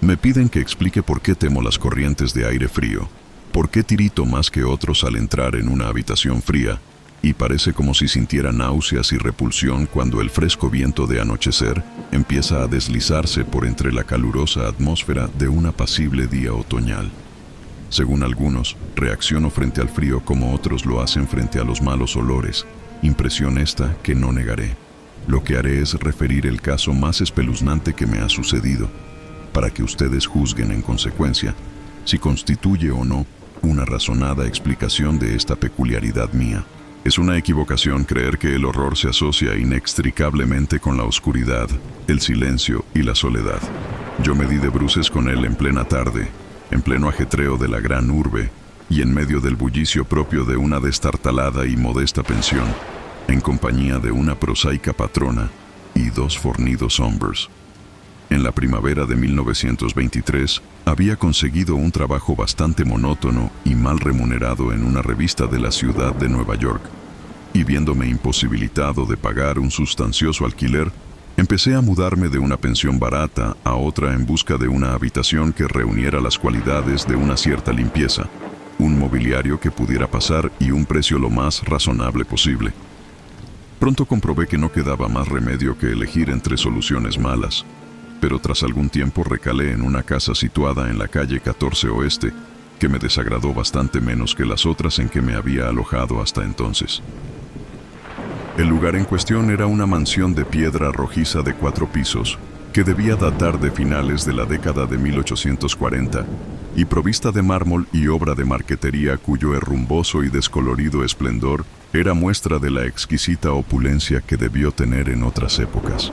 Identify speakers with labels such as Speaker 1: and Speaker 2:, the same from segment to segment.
Speaker 1: Me piden que explique por qué temo las corrientes de aire frío, por qué tirito más que otros al entrar en una habitación fría, y parece como si sintiera náuseas y repulsión cuando el fresco viento de anochecer empieza a deslizarse por entre la calurosa atmósfera de un apacible día otoñal. Según algunos, reacciono frente al frío como otros lo hacen frente a los malos olores, impresión esta que no negaré. Lo que haré es referir el caso más espeluznante que me ha sucedido, para que ustedes juzguen en consecuencia si constituye o no una razonada explicación de esta peculiaridad mía. Es una equivocación creer que el horror se asocia inextricablemente con la oscuridad, el silencio y la soledad. Yo me di de bruces con él en plena tarde, en pleno ajetreo de la gran urbe y en medio del bullicio propio de una destartalada y modesta pensión, en compañía de una prosaica patrona y dos fornidos hombres. En la primavera de 1923 había conseguido un trabajo bastante monótono y mal remunerado en una revista de la ciudad de Nueva York, y viéndome imposibilitado de pagar un sustancioso alquiler, empecé a mudarme de una pensión barata a otra en busca de una habitación que reuniera las cualidades de una cierta limpieza, un mobiliario que pudiera pasar y un precio lo más razonable posible. Pronto comprobé que no quedaba más remedio que elegir entre soluciones malas, pero tras algún tiempo recalé en una casa situada en la calle 14 Oeste, que me desagradó bastante menos que las otras en que me había alojado hasta entonces. El lugar en cuestión era una mansión de piedra rojiza de 4 pisos, que debía datar de finales de la década de 1840, y provista de mármol y obra de marquetería cuyo herrumboso y descolorido esplendor era muestra de la exquisita opulencia que debió tener en otras épocas.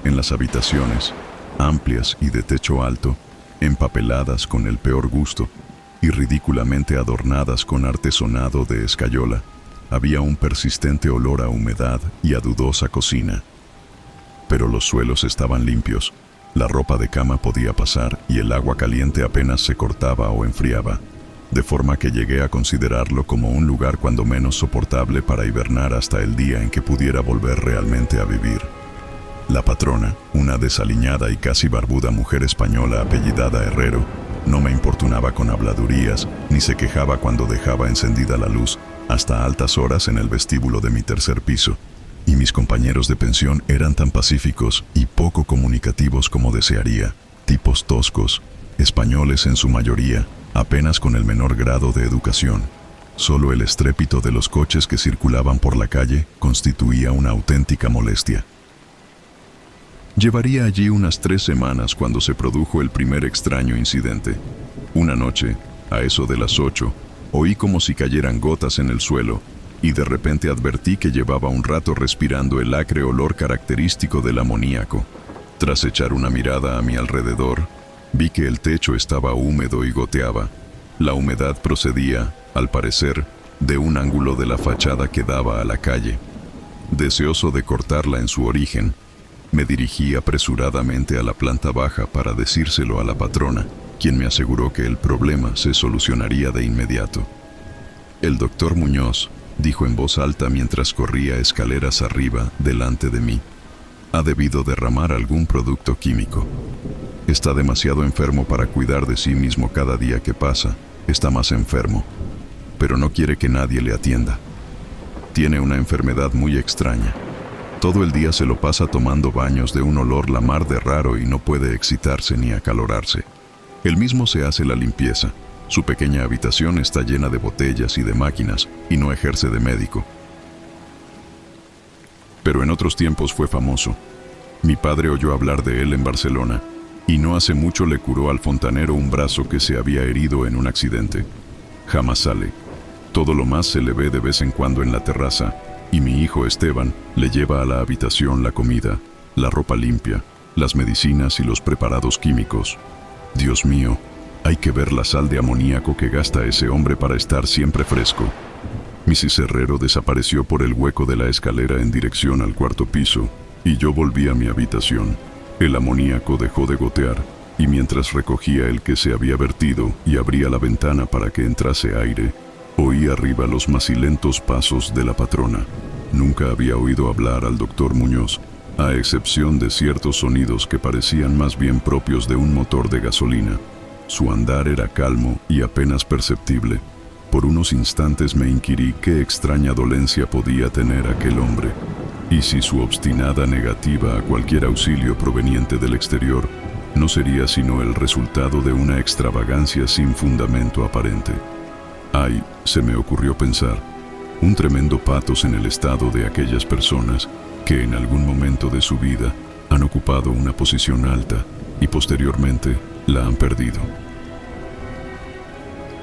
Speaker 1: En las habitaciones, amplias y de techo alto, empapeladas con el peor gusto y ridículamente adornadas con artesonado de escayola, había un persistente olor a humedad y a dudosa cocina. Pero los suelos estaban limpios, la ropa de cama podía pasar y el agua caliente apenas se cortaba o enfriaba, de forma que llegué a considerarlo como un lugar cuando menos soportable para hibernar hasta el día en que pudiera volver realmente a vivir. La patrona, una desaliñada y casi barbuda mujer española apellidada Herrero, no me importunaba con habladurías, ni se quejaba cuando dejaba encendida la luz hasta altas horas en el vestíbulo de mi tercer piso, y mis compañeros de pensión eran tan pacíficos y poco comunicativos como desearía, tipos toscos, españoles en su mayoría, apenas con el menor grado de educación. Solo el estrépito de los coches que circulaban por la calle constituía una auténtica molestia. Llevaría allí unas 3 semanas cuando se produjo el primer extraño incidente. Una noche, a eso de las 8, oí como si cayeran gotas en el suelo, y de repente advertí que llevaba un rato respirando el acre olor característico del amoníaco. Tras echar una mirada a mi alrededor, vi que el techo estaba húmedo y goteaba. La humedad procedía, al parecer, de un ángulo de la fachada que daba a la calle. Deseoso de cortarla en su origen, me dirigí apresuradamente a la planta baja para decírselo a la patrona, quien me aseguró que el problema se solucionaría de inmediato. El doctor Muñoz, dijo en voz alta mientras corría escaleras arriba delante de mí, ha debido derramar algún producto químico. Está demasiado enfermo para cuidar de sí mismo cada día que pasa, está más enfermo, pero no quiere que nadie le atienda. Tiene una enfermedad muy extraña. Todo el día se lo pasa tomando baños de un olor la mar de raro y no puede excitarse ni acalorarse. Él mismo se hace la limpieza. Su pequeña habitación está llena de botellas y de máquinas y no ejerce de médico. Pero en otros tiempos fue famoso. Mi padre oyó hablar de él en Barcelona y no hace mucho le curó al fontanero un brazo que se había herido en un accidente. Jamás sale. Todo lo más se le ve de vez en cuando en la terraza, y mi hijo Esteban le lleva a la habitación la comida, la ropa limpia, las medicinas y los preparados químicos. Dios mío, hay que ver la sal de amoníaco que gasta ese hombre para estar siempre fresco. Mrs. Herrero desapareció por el hueco de la escalera en dirección al 4º piso, y yo volví a mi habitación. El amoníaco dejó de gotear, y mientras recogía el que se había vertido y abría la ventana para que entrase aire, oí arriba los macilentos pasos de la patrona. Nunca había oído hablar al doctor Muñoz, a excepción de ciertos sonidos que parecían más bien propios de un motor de gasolina. Su andar era calmo y apenas perceptible. Por unos instantes me inquirí qué extraña dolencia podía tener aquel hombre, y si su obstinada negativa a cualquier auxilio proveniente del exterior no sería sino el resultado de una extravagancia sin fundamento aparente. Ay, se me ocurrió pensar, un tremendo patos en el estado de aquellas personas que en algún momento de su vida han ocupado una posición alta y posteriormente la han perdido.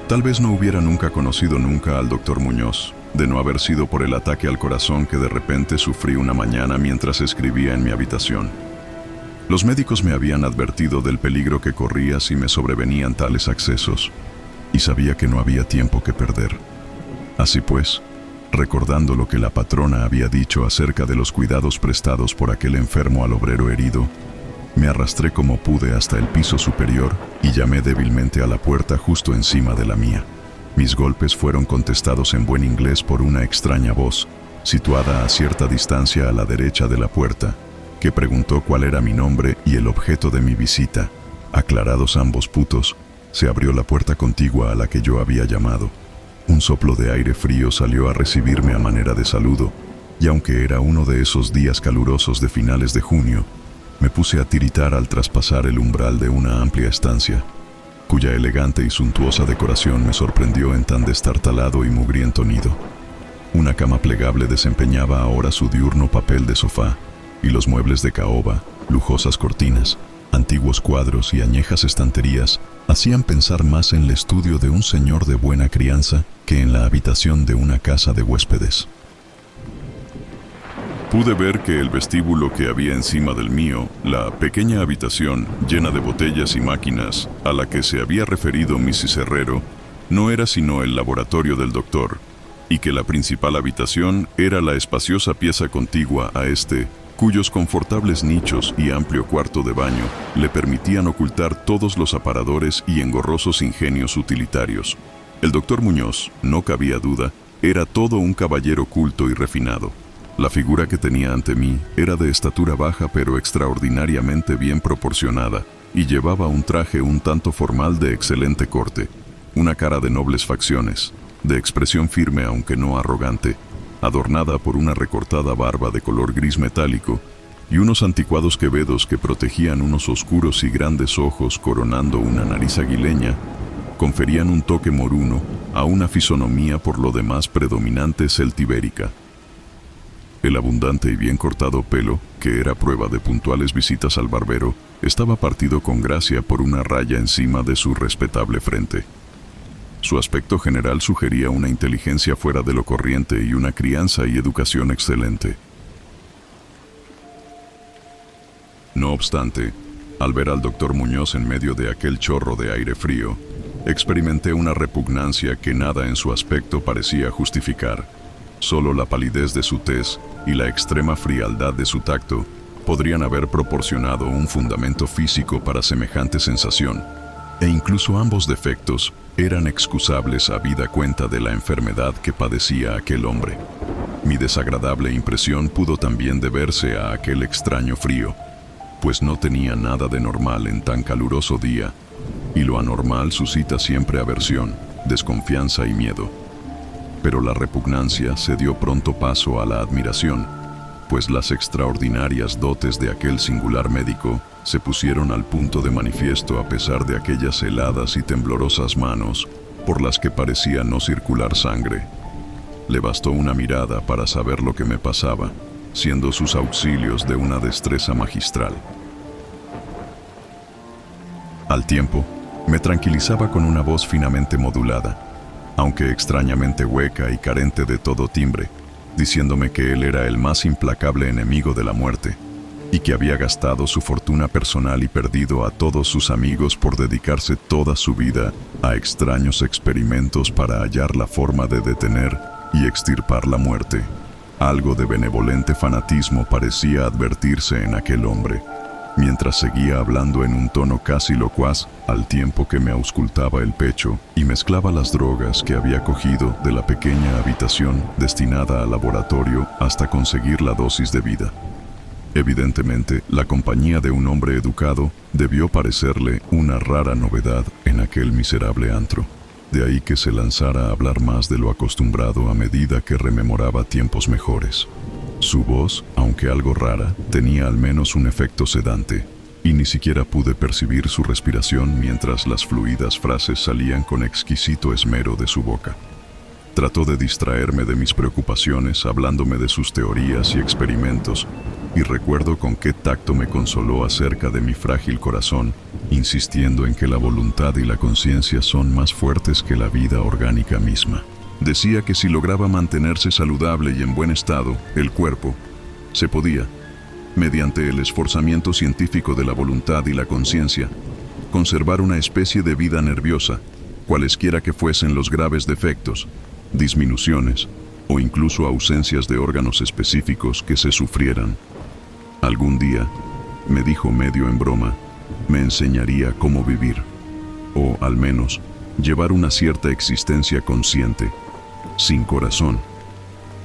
Speaker 1: Tal vez no hubiera nunca conocido al doctor Muñoz, de no haber sido por el ataque al corazón que de repente sufrí una mañana mientras escribía en mi habitación. Los médicos me habían advertido del peligro que corría si me sobrevenían tales accesos, y sabía que no había tiempo que perder. Así pues, recordando lo que la patrona había dicho acerca de los cuidados prestados por aquel enfermo al obrero herido, me arrastré como pude hasta el piso superior y llamé débilmente a la puerta justo encima de la mía. Mis golpes fueron contestados en buen inglés por una extraña voz, situada a cierta distancia a la derecha de la puerta, que preguntó cuál era mi nombre y el objeto de mi visita. Aclarados ambos puntos, se abrió la puerta contigua a la que yo había llamado. Un soplo de aire frío salió a recibirme a manera de saludo, y aunque era uno de esos días calurosos de finales de junio, me puse a tiritar al traspasar el umbral de una amplia estancia, cuya elegante y suntuosa decoración me sorprendió en tan destartalado y mugriento nido. Una cama plegable desempeñaba ahora su diurno papel de sofá, y los muebles de caoba, lujosas cortinas, antiguos cuadros y añejas estanterías hacían pensar más en el estudio de un señor de buena crianza que en la habitación de una casa de huéspedes. Pude ver que el vestíbulo que había encima del mío, la pequeña habitación llena de botellas y máquinas a la que se había referido Mrs. Herrero, no era sino el laboratorio del doctor, y que la principal habitación era la espaciosa pieza contigua a este, cuyos confortables nichos y amplio cuarto de baño le permitían ocultar todos los aparadores y engorrosos ingenios utilitarios. El doctor Muñoz, no cabía duda, era todo un caballero culto y refinado. La figura que tenía ante mí era de estatura baja pero extraordinariamente bien proporcionada, y llevaba un traje un tanto formal de excelente corte, una cara de nobles facciones, de expresión firme aunque no arrogante, adornada por una recortada barba de color gris metálico y unos anticuados quevedos que protegían unos oscuros y grandes ojos coronando una nariz aguileña, conferían un toque moruno a una fisonomía por lo demás predominante celtibérica. El abundante y bien cortado pelo, que era prueba de puntuales visitas al barbero, estaba partido con gracia por una raya encima de su respetable frente. Su aspecto general sugería una inteligencia fuera de lo corriente y una crianza y educación excelente. No obstante, al ver al doctor Muñoz en medio de aquel chorro de aire frío, experimenté una repugnancia que nada en su aspecto parecía justificar. Solo la palidez de su tez y la extrema frialdad de su tacto podrían haber proporcionado un fundamento físico para semejante sensación, e incluso ambos defectos eran excusables habida cuenta de la enfermedad que padecía aquel hombre. Mi desagradable impresión pudo también deberse a aquel extraño frío, pues no tenía nada de normal en tan caluroso día, y lo anormal suscita siempre aversión, desconfianza y miedo. Pero la repugnancia se dio pronto paso a la admiración, pues las extraordinarias dotes de aquel singular médico se pusieron al punto de manifiesto a pesar de aquellas heladas y temblorosas manos por las que parecía no circular sangre. Le bastó una mirada para saber lo que me pasaba, siendo sus auxilios de una destreza magistral. Al tiempo, me tranquilizaba con una voz finamente modulada, aunque extrañamente hueca y carente de todo timbre, diciéndome que él era el más implacable enemigo de la muerte, y que había gastado su fortuna personal y perdido a todos sus amigos por dedicarse toda su vida a extraños experimentos para hallar la forma de detener y extirpar la muerte. Algo de benevolente fanatismo parecía advertirse en aquel hombre, mientras seguía hablando en un tono casi locuaz, al tiempo que me auscultaba el pecho y mezclaba las drogas que había cogido de la pequeña habitación destinada al laboratorio hasta conseguir la dosis de vida. Evidentemente, la compañía de un hombre educado debió parecerle una rara novedad en aquel miserable antro. De ahí que se lanzara a hablar más de lo acostumbrado a medida que rememoraba tiempos mejores. Su voz, aunque algo rara, tenía al menos un efecto sedante, y ni siquiera pude percibir su respiración mientras las fluidas frases salían con exquisito esmero de su boca. Trató de distraerme de mis preocupaciones hablándome de sus teorías y experimentos, y recuerdo con qué tacto me consoló acerca de mi frágil corazón, insistiendo en que la voluntad y la conciencia son más fuertes que la vida orgánica misma. Decía que si lograba mantenerse saludable y en buen estado, el cuerpo, se podía, mediante el esforzamiento científico de la voluntad y la conciencia, conservar una especie de vida nerviosa, cualesquiera que fuesen los graves defectos, disminuciones o incluso ausencias de órganos específicos que se sufrieran. Algún día, me dijo medio en broma, me enseñaría cómo vivir, o al menos llevar una cierta existencia consciente, sin corazón.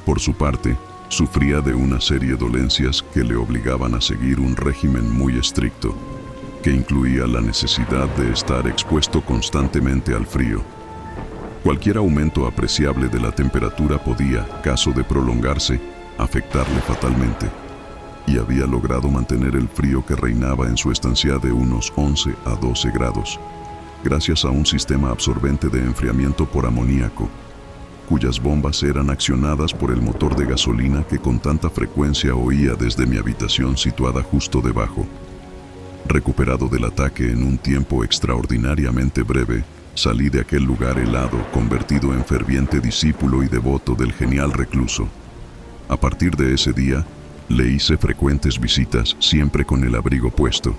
Speaker 1: Por su parte, sufría de una serie de dolencias que le obligaban a seguir un régimen muy estricto, que incluía la necesidad de estar expuesto constantemente al frío. Cualquier aumento apreciable de la temperatura podía, caso de prolongarse, afectarle fatalmente, y había logrado mantener el frío que reinaba en su estancia de unos 11 a 12 grados, gracias a un sistema absorbente de enfriamiento por amoníaco, cuyas bombas eran accionadas por el motor de gasolina que con tanta frecuencia oía desde mi habitación situada justo debajo. Recuperado del ataque en un tiempo extraordinariamente breve, salí de aquel lugar helado, convertido en ferviente discípulo y devoto del genial recluso. A partir de ese día, le hice frecuentes visitas, siempre con el abrigo puesto.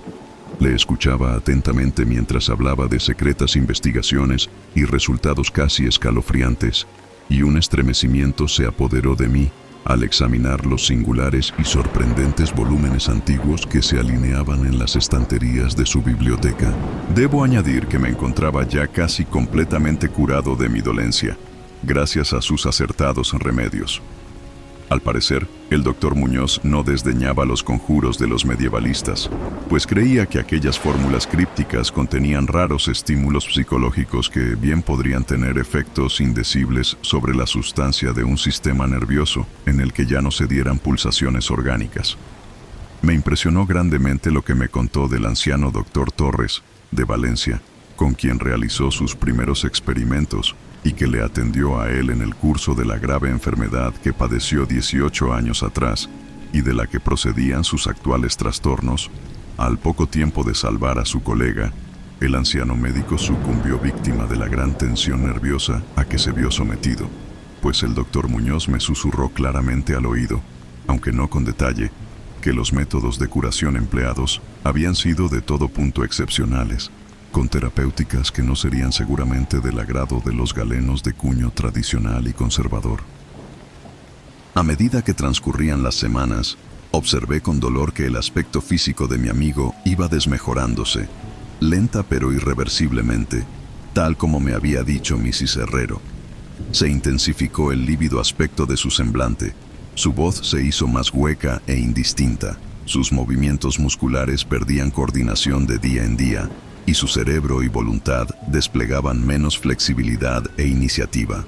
Speaker 1: Le escuchaba atentamente mientras hablaba de secretas investigaciones y resultados casi escalofriantes, y un estremecimiento se apoderó de mí al examinar los singulares y sorprendentes volúmenes antiguos que se alineaban en las estanterías de su biblioteca. Debo añadir que me encontraba ya casi completamente curado de mi dolencia, gracias a sus acertados remedios. Al parecer, el doctor Muñoz no desdeñaba los conjuros de los medievalistas, pues creía que aquellas fórmulas crípticas contenían raros estímulos psicológicos que bien podrían tener efectos indecibles sobre la sustancia de un sistema nervioso en el que ya no se dieran pulsaciones orgánicas. Me impresionó grandemente lo que me contó del anciano doctor Torres, de Valencia, con quien realizó sus primeros experimentos y que le atendió a él en el curso de la grave enfermedad que padeció 18 años atrás y de la que procedían sus actuales trastornos. Al poco tiempo de salvar a su colega, el anciano médico sucumbió víctima de la gran tensión nerviosa a que se vio sometido, pues el doctor Muñoz me susurró claramente al oído, aunque no con detalle, que los métodos de curación empleados habían sido de todo punto excepcionales, con terapéuticas que no serían seguramente del agrado de los galenos de cuño tradicional y conservador. A medida que transcurrían las semanas, observé con dolor que el aspecto físico de mi amigo iba desmejorándose, lenta pero irreversiblemente, tal como me había dicho Mrs. Herrero. Se intensificó el lívido aspecto de su semblante, su voz se hizo más hueca e indistinta, sus movimientos musculares perdían coordinación de día en día, y su cerebro y voluntad desplegaban menos flexibilidad e iniciativa.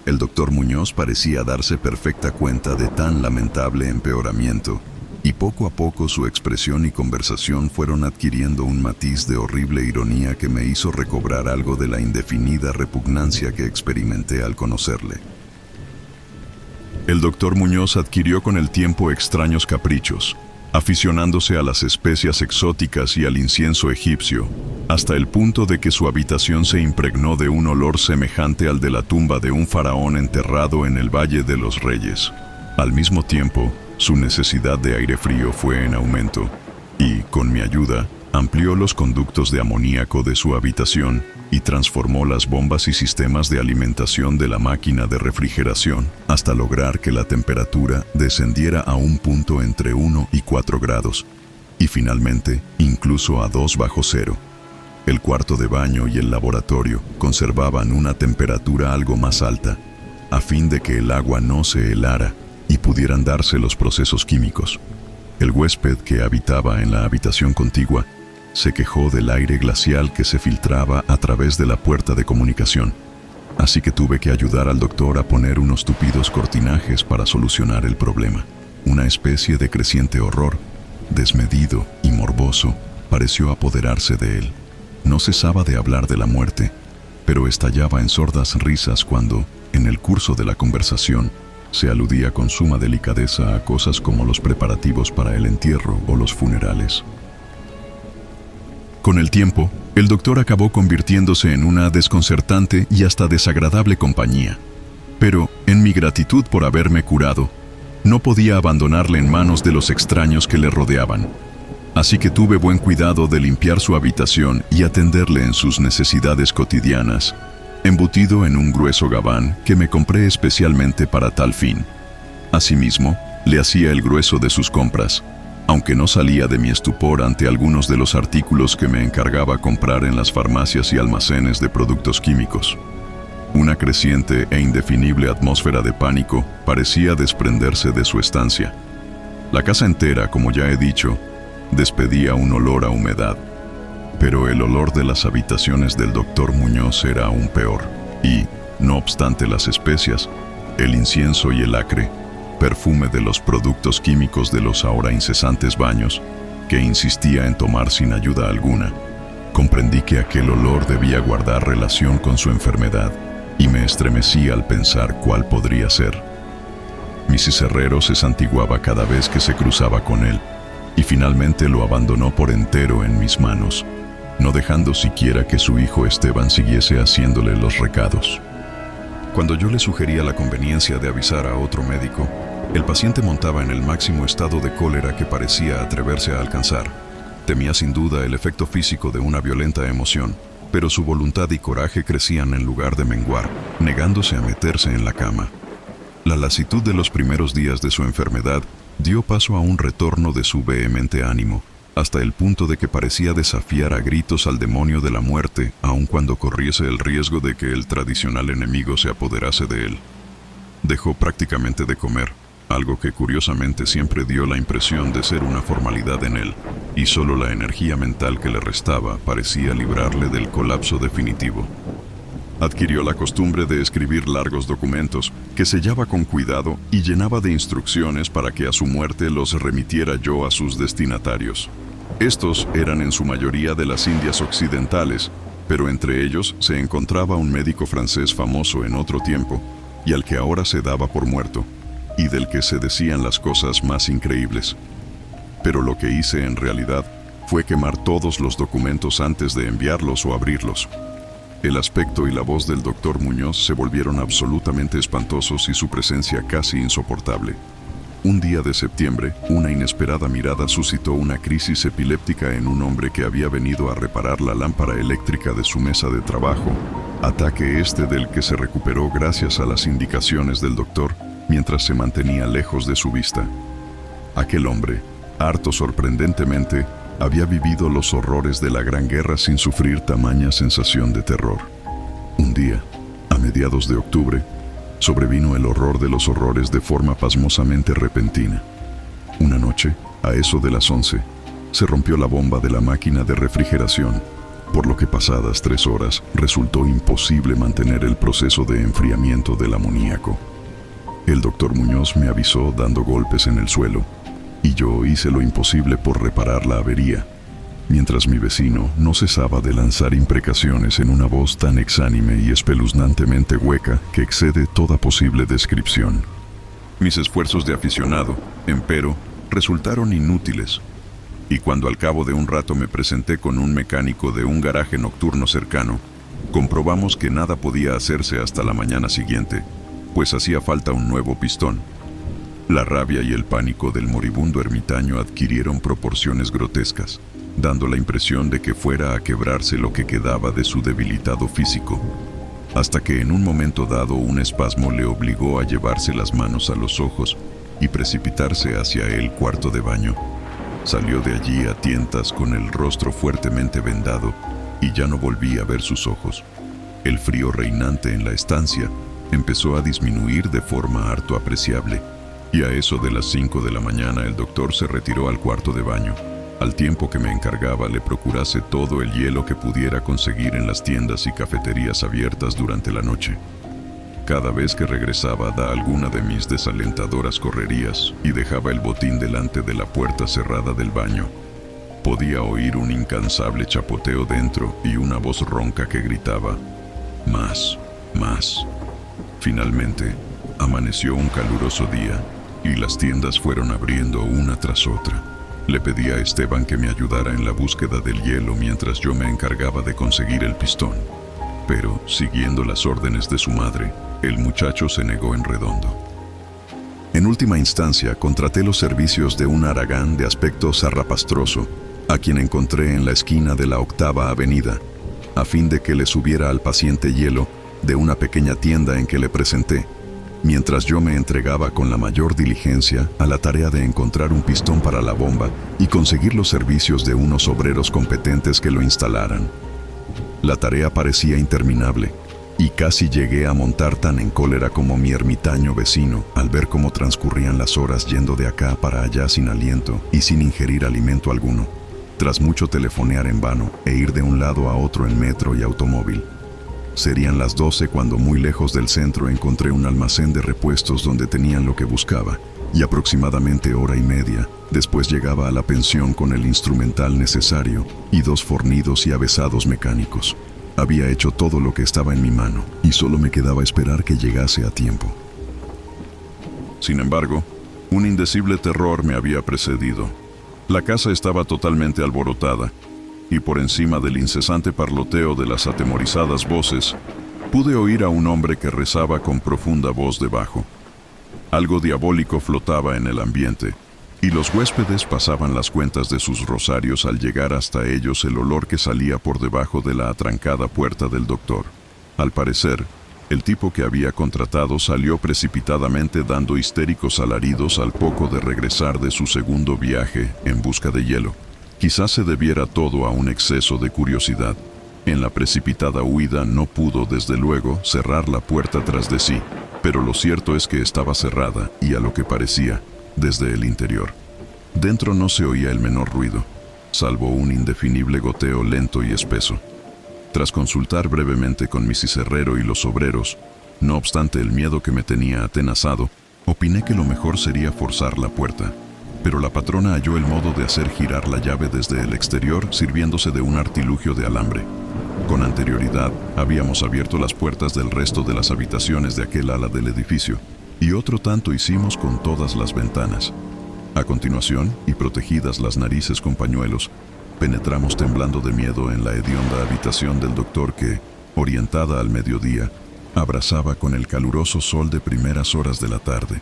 Speaker 1: El doctor Muñoz parecía darse perfecta cuenta de tan lamentable empeoramiento, y poco a poco su expresión y conversación fueron adquiriendo un matiz de horrible ironía que me hizo recobrar algo de la indefinida repugnancia que experimenté al conocerle. El doctor Muñoz adquirió con el tiempo extraños caprichos, aficionándose a las especias exóticas y al incienso egipcio, hasta el punto de que su habitación se impregnó de un olor semejante al de la tumba de un faraón enterrado en el Valle de los Reyes. Al mismo tiempo, su necesidad de aire frío fue en aumento, y, con mi ayuda, amplió los conductos de amoníaco de su habitación y transformó las bombas y sistemas de alimentación de la máquina de refrigeración hasta lograr que la temperatura descendiera a un punto entre 1 y 4 grados, y finalmente incluso a 2 bajo cero. El cuarto de baño y el laboratorio conservaban una temperatura algo más alta, a fin de que el agua no se helara y pudieran darse los procesos químicos. El huésped que habitaba en la habitación contigua se quejó del aire glacial que se filtraba a través de la puerta de comunicación, así que tuve que ayudar al doctor a poner unos tupidos cortinajes para solucionar el problema. Una especie de creciente horror, desmedido y morboso, pareció apoderarse de él. No cesaba de hablar de la muerte, pero estallaba en sordas risas cuando, en el curso de la conversación, se aludía con suma delicadeza a cosas como los preparativos para el entierro o los funerales. Con el tiempo, el doctor acabó convirtiéndose en una desconcertante y hasta desagradable compañía. Pero, en mi gratitud por haberme curado, no podía abandonarle en manos de los extraños que le rodeaban. Así que tuve buen cuidado de limpiar su habitación y atenderle en sus necesidades cotidianas, embutido en un grueso gabán que me compré especialmente para tal fin. Asimismo, le hacía el grueso de sus compras, aunque no salía de mi estupor ante algunos de los artículos que me encargaba comprar en las farmacias y almacenes de productos químicos. Una creciente e indefinible atmósfera de pánico parecía desprenderse de su estancia. La casa entera, como ya he dicho, despedía un olor a humedad, pero el olor de las habitaciones del doctor Muñoz era aún peor, y, no obstante las especias, el incienso y el acre, perfume de los productos químicos de los ahora incesantes baños, que insistía en tomar sin ayuda alguna, comprendí que aquel olor debía guardar relación con su enfermedad, y me estremecí al pensar cuál podría ser. Mrs. Herrero se santiguaba cada vez que se cruzaba con él, y finalmente lo abandonó por entero en mis manos, no dejando siquiera que su hijo Esteban siguiese haciéndole los recados. Cuando yo le sugería la conveniencia de avisar a otro médico, el paciente montaba en el máximo estado de cólera que parecía atreverse a alcanzar. Temía sin duda el efecto físico de una violenta emoción, pero su voluntad y coraje crecían en lugar de menguar, negándose a meterse en la cama. La lasitud de los primeros días de su enfermedad dio paso a un retorno de su vehemente ánimo, hasta el punto de que parecía desafiar a gritos al demonio de la muerte, aun cuando corriese el riesgo de que el tradicional enemigo se apoderase de él. Dejó prácticamente de comer, algo que curiosamente siempre dio la impresión de ser una formalidad en él, y solo la energía mental que le restaba parecía librarle del colapso definitivo. Adquirió la costumbre de escribir largos documentos que sellaba con cuidado y llenaba de instrucciones para que a su muerte los remitiera yo a sus destinatarios. Estos eran en su mayoría de las Indias Occidentales, pero entre ellos se encontraba un médico francés famoso en otro tiempo y al que ahora se daba por muerto, y del que se decían las cosas más increíbles. Pero lo que hice en realidad fue quemar todos los documentos antes de enviarlos o abrirlos. El aspecto y la voz del doctor Muñoz se volvieron absolutamente espantosos y su presencia casi insoportable. Un día de septiembre, una inesperada mirada suscitó una crisis epiléptica en un hombre que había venido a reparar la lámpara eléctrica de su mesa de trabajo, ataque del que se recuperó gracias a las indicaciones del doctor mientras se mantenía lejos de su vista. Aquel hombre, harto sorprendentemente, había vivido los horrores de la Gran Guerra sin sufrir tamaña sensación de terror. Un día, a mediados de octubre, sobrevino el horror de los horrores de forma pasmosamente repentina. Una noche, a eso de las 11, se rompió la bomba de la máquina de refrigeración, por lo que pasadas 3 horas resultó imposible mantener el proceso de enfriamiento del amoníaco. El doctor Muñoz me avisó dando golpes en el suelo, y yo hice lo imposible por reparar la avería, mientras mi vecino no cesaba de lanzar imprecaciones en una voz tan exánime y espeluznantemente hueca que excede toda posible descripción. Mis esfuerzos de aficionado, empero, resultaron inútiles, y cuando al cabo de un rato me presenté con un mecánico de un garaje nocturno cercano, comprobamos que nada podía hacerse hasta la mañana siguiente, pues hacía falta un nuevo pistón. La rabia y el pánico del moribundo ermitaño adquirieron proporciones grotescas, dando la impresión de que fuera a quebrarse lo que quedaba de su debilitado físico, hasta que en un momento dado un espasmo le obligó a llevarse las manos a los ojos y precipitarse hacia el cuarto de baño. Salió de allí a tientas con el rostro fuertemente vendado y ya no volví a ver sus ojos. El frío reinante en la estancia empezó a disminuir de forma harto apreciable, y a eso de las 5 de la mañana el doctor se retiró al cuarto de baño. Al tiempo que me encargaba le procurase todo el hielo que pudiera conseguir en las tiendas y cafeterías abiertas durante la noche. Cada vez que regresaba da alguna de mis desalentadoras correrías y dejaba el botín delante de la puerta cerrada del baño. Podía oír un incansable chapoteo dentro y una voz ronca que gritaba: «Más, más». Finalmente, amaneció un caluroso día y las tiendas fueron abriendo una tras otra. Le pedí a Esteban que me ayudara en la búsqueda del hielo mientras yo me encargaba de conseguir el pistón. Pero, siguiendo las órdenes de su madre, el muchacho se negó en redondo. En última instancia, contraté los servicios de un haragán de aspecto zarrapastroso, a quien encontré en la esquina de la 8ª Avenida, a fin de que le subiera al paciente hielo de una pequeña tienda en que le presenté, mientras yo me entregaba con la mayor diligencia a la tarea de encontrar un pistón para la bomba y conseguir los servicios de unos obreros competentes que lo instalaran. La tarea parecía interminable, y casi llegué a montar tan en cólera como mi ermitaño vecino al ver cómo transcurrían las horas yendo de acá para allá sin aliento y sin ingerir alimento alguno, tras mucho telefonear en vano e ir de un lado a otro en metro y automóvil. Serían las 12 cuando muy lejos del centro encontré un almacén de repuestos donde tenían lo que buscaba, y aproximadamente hora y media después llegaba a la pensión con el instrumental necesario y 2 fornidos y avesados mecánicos. Había hecho todo lo que estaba en mi mano y solo me quedaba esperar que llegase a tiempo. Sin embargo, un indecible terror me había precedido. La casa estaba totalmente alborotada, y por encima del incesante parloteo de las atemorizadas voces, pude oír a un hombre que rezaba con profunda voz debajo. Algo diabólico flotaba en el ambiente, y los huéspedes pasaban las cuentas de sus rosarios al llegar hasta ellos el olor que salía por debajo de la atrancada puerta del doctor. Al parecer, el tipo que había contratado salió precipitadamente dando histéricos alaridos al poco de regresar de su segundo viaje en busca de hielo. Quizás se debiera todo a un exceso de curiosidad. En la precipitada huida no pudo, desde luego, cerrar la puerta tras de sí, pero lo cierto es que estaba cerrada y, a lo que parecía, desde el interior. Dentro no se oía el menor ruido, salvo un indefinible goteo lento y espeso. Tras consultar brevemente con mi cicerrero y los obreros, no obstante el miedo que me tenía atenazado, opiné que lo mejor sería forzar la puerta. Pero la patrona halló el modo de hacer girar la llave desde el exterior sirviéndose de un artilugio de alambre. Con anterioridad, habíamos abierto las puertas del resto de las habitaciones de aquel ala del edificio, y otro tanto hicimos con todas las ventanas. A continuación, y protegidas las narices con pañuelos, penetramos temblando de miedo en la hedionda habitación del doctor que, orientada al mediodía, abrasaba con el caluroso sol de primeras horas de la tarde.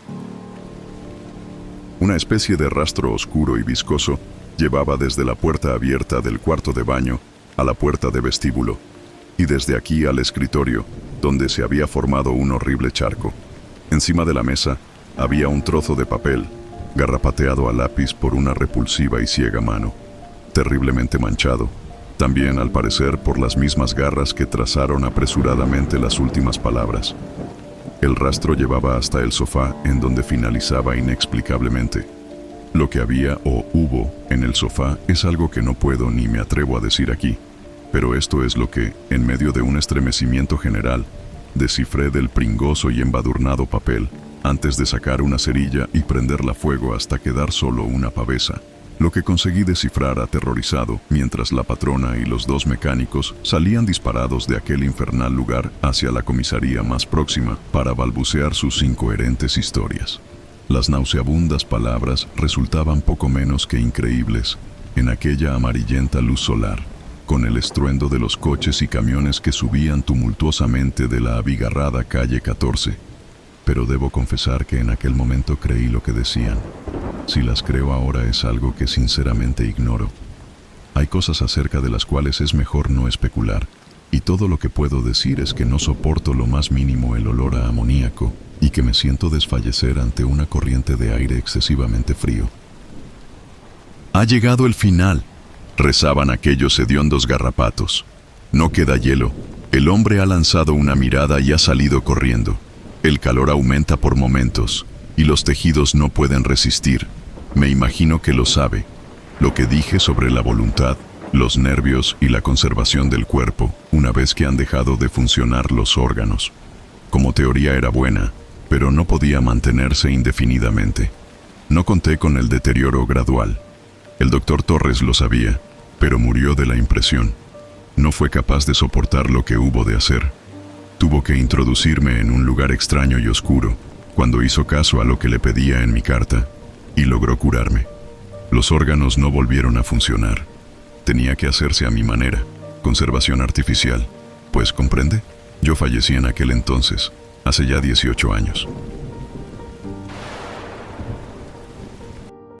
Speaker 1: Una especie de rastro oscuro y viscoso llevaba desde la puerta abierta del cuarto de baño a la puerta de vestíbulo, y desde aquí al escritorio, donde se había formado un horrible charco. Encima de la mesa había un trozo de papel, garrapateado a lápiz por una repulsiva y ciega mano, terriblemente manchado, también al parecer por las mismas garras que trazaron apresuradamente las últimas palabras. El rastro llevaba hasta el sofá, en donde finalizaba inexplicablemente. Lo que había o hubo en el sofá es algo que no puedo ni me atrevo a decir aquí, pero esto es lo que, en medio de un estremecimiento general, descifré del pringoso y embadurnado papel, antes de sacar una cerilla y prenderla a fuego hasta quedar solo una pavesa. Lo que conseguí descifrar aterrorizado, mientras la patrona y los 2 mecánicos salían disparados de aquel infernal lugar hacia la comisaría más próxima para balbucear sus incoherentes historias. Las nauseabundas palabras resultaban poco menos que increíbles en aquella amarillenta luz solar, con el estruendo de los coches y camiones que subían tumultuosamente de la abigarrada calle 14. Pero debo confesar que en aquel momento creí lo que decían. Si las creo ahora es algo que sinceramente ignoro. Hay cosas acerca de las cuales es mejor no especular, y todo lo que puedo decir es que no soporto lo más mínimo el olor a amoníaco y que me siento desfallecer ante una corriente de aire excesivamente frío. «Ha llegado el final», rezaban aquellos hediondos garrapatos. «No queda hielo. El hombre ha lanzado una mirada y ha salido corriendo. El calor aumenta por momentos. y los tejidos no pueden resistir. Me imagino que lo sabe. Lo que dije sobre la voluntad, los nervios y la conservación del cuerpo una vez que han dejado de funcionar los órganos. Como teoría era buena, pero no podía mantenerse indefinidamente. No conté con el deterioro gradual. El doctor Torres lo sabía, pero murió de la impresión. No fue capaz de soportar lo que hubo de hacer. Tuvo que introducirme en un lugar extraño y oscuro, cuando hizo caso a lo que le pedía en mi carta, y logró curarme. Los órganos no volvieron a funcionar. Tenía que hacerse a mi manera, conservación artificial. Pues, ¿comprende? Yo fallecí en aquel entonces, hace ya 18 años.